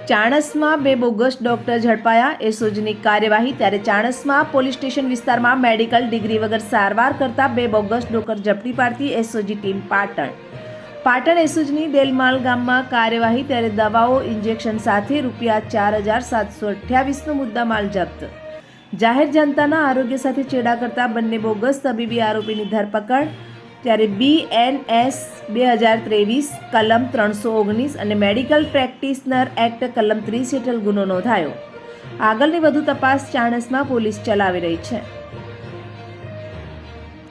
ચાણસ્મા બે bogus doctor ઝડપાયા, એસઓજીની કાર્યવાહી। ત્યારે ચાણસ્મા પોલીસ સ્ટેશન વિસ્તારમાં મેડિકલ ડિગ્રી વગર સારવાર કરતા બે બોગસ ડોક્ટર ઝડપી પાડતી એસઓજી ટીમ પાટણ એસઓજીની દેલમાલ ગામમાં કાર્યવાહી। ત્યારે દવાઓ ઇન્જેક્શન સાથે ₹4,728નો મુદ્દામાલ જપ્ત। જાહેર જનતાના આરોગ્ય સાથે ચેડા કરતા બંને બોગસ તબીબી આરોપીની ધરપકડ। ત્યારે BNS 2023 કલમ 319 અને મેડિકલ પ્રેક્ટિશનર એક્ટ કલમ 30 હેઠળ ગુનો નોંધાયો। આગળની વધુ તપાસ ચાણસ્મા પોલીસ ચલાવી રહી છે।